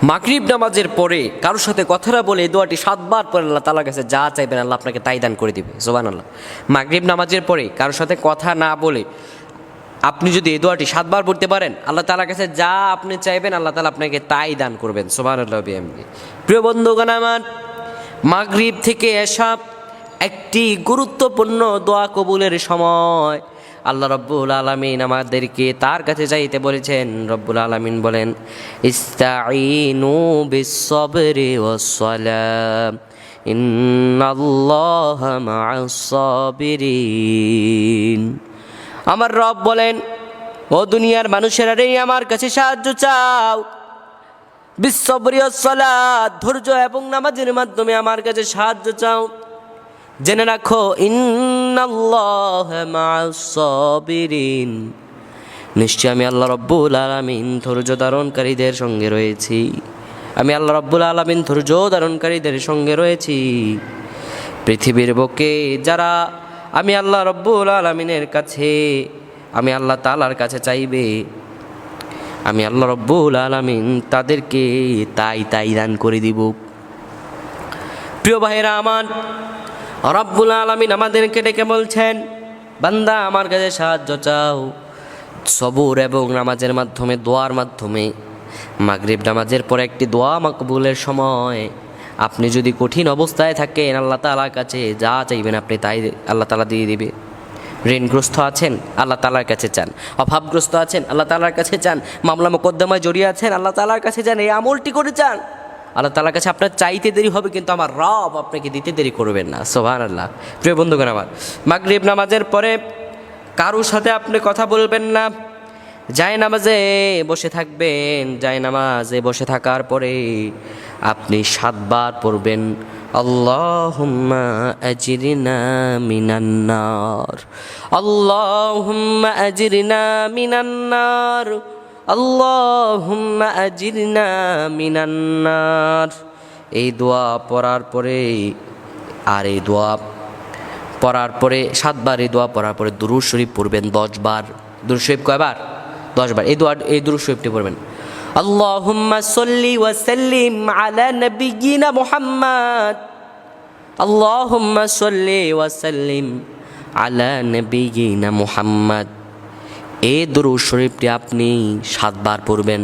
মাগরিব নামাজের পরে কারোর সাথে কথাটা বলে এই দোয়াটি 7 বার পরে আল্লাহ তাআলার কাছে যা চাইবেন আল্লাহ আপনাকে তাই দান করে দিবে। সুবহানাল্লাহ। মাগরিব নামাজের পরে কারোর সাথে কথা না বলে আপনি যদি এই দোয়াটি 7 বার পড়তে পারেন আল্লাহ তাআলার কাছে যা আপনি চাইবেন আল্লাহ তাআলা আপনাকে তাই দান করবেন। সুবহানাল্লাহ বিহামদিহি। প্রিয় বন্ধুগণ আমার, মাগরিব থেকে এশা একটি গুরুত্বপূর্ণ দোয়া কবুলের সময়। আল্লাহ রব্বুল আলামিন আমাদেরকে তার কাছে চাইতে বলেছেন। রব্বুল আলামিন বলেন, ইস্তাঈনু বিস-সাবরি ওয়াস-সালাহ ইন্নাল্লাহা মা'আস-সাবিরিন। আমার রব বলেন, ও দুনিয়ার মানুষেরা রে, আমার কাছে সাহায্য চাও। বিস-সাবরি ওয়াস-সালাহ, ধৈর্য এবং নামাজের মাধ্যমে আমার কাছে সাহায্য চাও। জেনে রাখো, ইন্নাল্লাহা মা'আস-সাবিরিন, নিশ্চয় আমি আল্লাহ রব্বুল আলামিন ধৈর্য ধারণকারীদের সঙ্গে রয়েছি। আমি আল্লাহ রব্বুল আলামিন ধৈর্য ধারণকারীদের সঙ্গে রয়েছি। পৃথিবীর বুকে যারা আমি আল্লাহ রব্বুল আলামিনের কাছে, আমি আল্লাহ তাআলার কাছে চাইবে, আমি আল্লাহ রব্বুল আলামিন তাদেরকে তাই দান করে দিব। প্রিয় ভাইরা আমার, রব্বুল আলামিন আমাদেরকে ডেকে বলছেন, বান্দা আমার কাছে সাহায্য চাও। সবুর এবং নামাজের মাধ্যমে, দোয়ার মাধ্যমে। মাগরিব নামাজের পরে একটি দোয়া মাকবুলের সময় আপনি যদি কঠিন অবস্থায় থাকেন আল্লাহ তাআলার কাছে যা চাইবেন আপনি তাই আল্লাহ তাআলা দিয়ে দিবে। ঋণগ্রস্ত আছেন আল্লাহ তাআলার কাছে চান, অভাবগ্রস্ত আছেন আল্লাহ তাআলার কাছে চান, মামলা মোকদ্দমায় জড়িয়ে আছেন আল্লাহ তাআলার কাছে চান, এই আমলটি করে চান। আল্লাহ তাআলার কাছে আপনার চাইতে দেরি হবে কিন্তু আমার রব আপনাকে দিতে দেরি করবেন না। সুবহানাল্লাহ। প্রিয় বন্ধুগণ আমার, মাগরিব নামাজের পরে কারোর সাথে আপনি কথা বলবেন না। জায়নামাজে বসে থাকবেন। জায়নামাজে বসে থাকার পরে আপনি 7 বার পড়বেন, আল্লাহুম্মা আজরিনা মিনান নার, আল্লাহুম্মা আজরিনা মিনান নার, আল্লাহুম্মা আজরিনা মিনান নার। এই দোয়া পড়ার পরে, আর এই দোয়া পড়ার পরে 7 বার, এই দোয়া পড়ার পরে দুরূদ শরীফ পড়বেন 10 বার। দুরূদ শরীফ কয়বার? 10 বার। এই দুরূদ শরীফটি পড়বেন, আল্লাহুম্মা সাল্লি ওয়া সাল্লিম আলা নাবিয়িনা মুহাম্মদ, আল্লাহুম্মা সাল্লি ওয়া সাল্লিম আলা নাবিয়িনা মুহাম্মদ। এই দুরূদ শরীফটি আপনি 7 বার পড়বেন।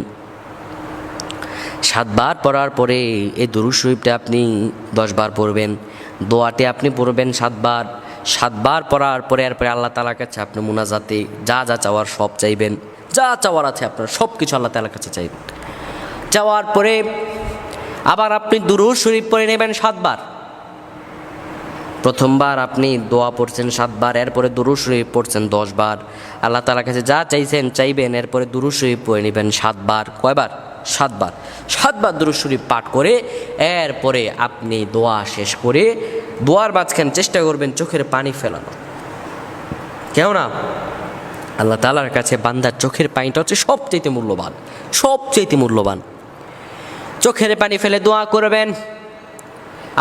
7 বার পড়ার পরে এই দুরূদ শরীফটি আপনি 10 বার পড়বেন। দোয়াটি আপনি পড়বেন 7 বার। 7 বার পড়ার পরে এরপরে আল্লাহ তাআলার কাছে আপনি মুনাজাতে যা যা চাওয়ার সব চাইবেন। যা চাওয়ার আছে আপনার সব কিছু আল্লাহ তাআলার কাছে চাইবেন। চাওয়ার পরে আবার আপনি দুরূদ শরীফ পড়ে নেবেন 7 বার। প্রথমবার আপনি দোয়া পড়ছেন 7 বার, এরপরে দুরূদ শরীফ পড়ছেন 10 বার। আল্লাহ তাআলার কাছে যা চাইবেন, এরপরে দুরূদ শরীফ পড়ে নেবেন 7 বার। কয়বার? 7 বার। 7 বার দুরূদ শরীফ পাঠ করে এরপরে আপনি দোয়া শেষ করে দোয়ার মাঝখানে চেষ্টা করবেন চোখের পানি ফেলানো। কেন না, আল্লাহ তাআলার কাছে বান্দার চোখের পানিটা হচ্ছে সবচেয়ে মূল্যবান, সবচেয়ে মূল্যবান। চোখের পানি ফেলে দোয়া করবেন,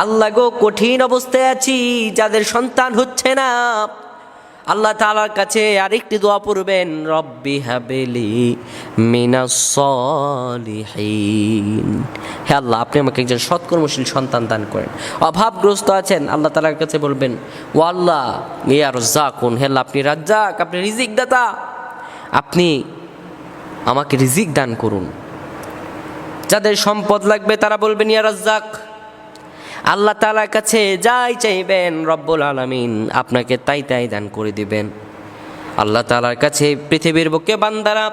আল্লাহ গো, কঠিন অবস্থায় আছি, যাদের সন্তান হচ্ছে না, আল্লাহ তাআলার কাছে আরেকটি দোয়া পড়বেন, রব্বি হাবলি মিনাস সলিহিন। হে আল্লাহ, আপনি আমাকে একজন সৎকর্মশীল সন্তান দান করেন। অভাবগ্রস্ত আছেন আল্লাহ তাআলার কাছে বলবেন, ও আল্লাহ ইয়া রাজ্জাকুন, হে আল্লাহ আপনি রাজ্জাক, আপনি রিজিক দাতা, আপনি আমাকে রিজিক দান করুন। যাদের সম্পদ লাগবে তারা বলবেন ইয়া রাজ্জাক। আল্লাহ তাআলার কাছে যাই চাইবেন রব্বুল আলামিন আপনাকে তাই দান করে দিবেন। আল্লাহ তাআলার কাছে পৃথিবীর বুকে বান্দারা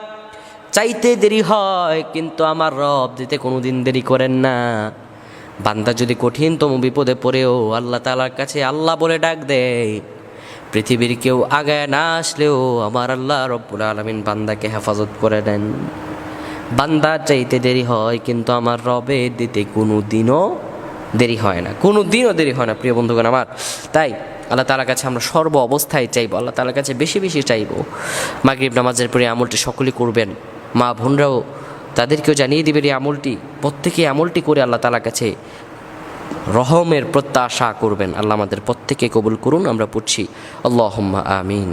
চাইতে দেরি হয় কিন্তু আমার রব দিতে কোনোদিন দেরি করেন না। বান্দা যদি কঠিনতম বিপদে পড়েও আল্লাহ তাআলার কাছে আল্লাহ বলে ডাক দেয়, পৃথিবীর কেউ আগায় না আসলেও আমার আল্লাহ রব্বুল আলামিন বান্দাকে হেফাজত করে দেন। বান্দা চাইতে দেরি হয় কিন্তু আমার রবের দিতে কোনোদিনও দেরি হয় না, কোনোদিনও দেরি হয় না। প্রিয় বন্ধুগণ আমার, তাই আল্লাহ তাআলার কাছে আমরা সর্ব অবস্থায় চাইবো, আল্লাহ তাআলার কাছে বেশি বেশি চাইবো। মাগরিব নামাজের পরে আমলটি সকলেই করবেন। মা বোনরাও তাদেরকেও জানিয়ে দিবেন এই আমলটি, প্রত্যেকে আমলটি করে আল্লাহ তাআলার কাছে রহমের প্রত্যাশা করবেন। আল্লাহ আমাদের প্রত্যেকে কবুল করুন। আমরা পড়ছি আল্লাহুম্মা আমিন।